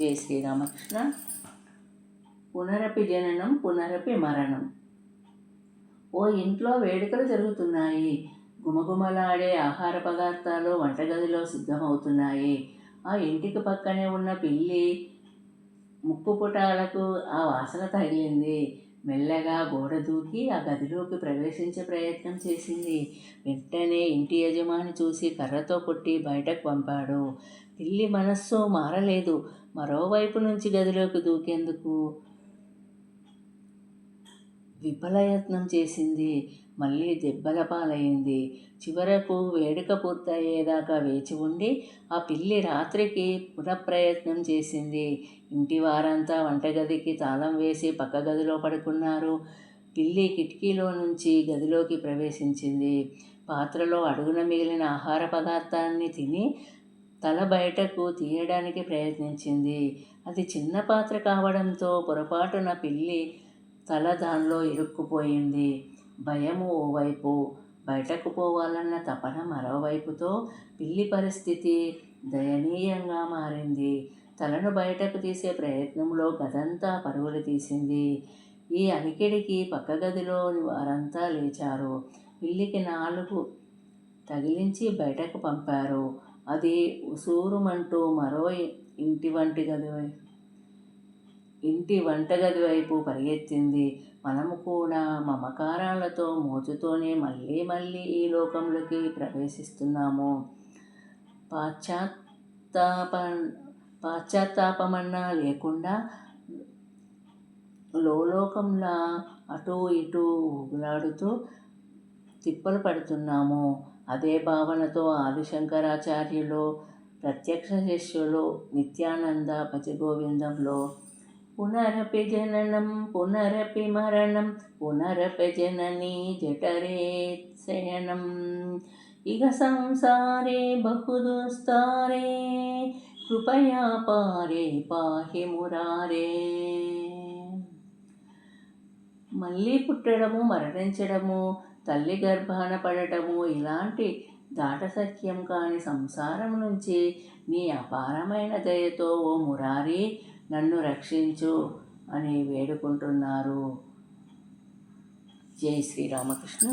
జై శ్రీరామకృష్ణ. పునరపి జననం పునరపి మరణం. ఓ ఇంట్లో వేడుకలు జరుగుతున్నాయి. గుమగుమలాడే ఆహార పదార్థాలు వంటగదిలో సిద్ధమవుతున్నాయి. ఆ ఇంటికి పక్కనే ఉన్న పిల్లి ముక్కుపుటాలకు ఆ వాసన తగిలింది. మెల్లగా గోడ దూకి ఆ గదిలోకి ప్రవేశించే ప్రయత్నం చేసింది. వెంటనే ఇంటి యజమాని చూసి కర్రతో కొట్టి బయటకు పంపాడు. పిల్లి మనస్సు మారలేదు. మరోవైపు నుంచి గదిలోకి దూకేందుకు విఫలయత్నం చేసింది. మళ్ళీ దెబ్బల పాలైంది. చివరకు వేడుక పూర్తయ్యేదాకా వేచి ఉండి ఆ పిల్లి రాత్రికి పునఃప్రయత్నం చేసింది. ఇంటి వారంతా వంటగదికి తాళం వేసి పక్క గదిలో పడుకున్నారు. పిల్లి కిటికీలో నుంచి గదిలోకి ప్రవేశించింది. పాత్రలో అడుగున మిగిలిన ఆహార పదార్థాన్ని తిని తల బయటకు తీయడానికి ప్రయత్నించింది. అది చిన్న పాత్ర కావడంతో పొరపాటున పిల్లి తల దానిలో ఇరుక్కుపోయింది. భయము ఓవైపు, బయటకు పోవాలన్న తపన మరోవైపుతో పిల్లి పరిస్థితి దయనీయంగా మారింది. తలను బయటకు తీసే ప్రయత్నంలో గదంతా పరుగులు తీసింది. ఈ అలికిడికి పక్క గదిలోని వారంతా లేచారు. పిల్లికి 4 తగిలించి బయటకు పంపారు. అది ఉసూరుమంటూ మరో ఇంటి వంటగది వైపు పరిగెత్తింది. మనము కూడా మమకారాలతో మోజుతోనే మళ్ళీ మళ్ళీ ఈ లోకంలోకి ప్రవేశిస్తున్నాము. పాశ్చాత్తాపమన్నా లేకుండా లోకంలా అటూ ఇటూ ఊగులాడుతూ తిప్పలు పడుతున్నాము. అదే భావనతో ఆదిశంకరాచార్యులు ప్రత్యక్ష శిష్యులు నిత్యానంద భజగోవిందంలో పునరపి జననం పునరపి మరణం పునరపి జననీ జఠరే శయనం ఇగ సంసారే బహుదుస్తారే కృపయా పారే పాహి మురారే. మళ్ళీ పుట్టడము, మరణించడము, తల్లి గర్భాన పడటము ఇలాంటి దాటసత్యం కాని సంసారం నుంచి నీ అపారమైన దయతో ఓ మురారి నన్ను రక్షించు అని వేడుకుంటున్నారు. జై శ్రీరామకృష్ణ.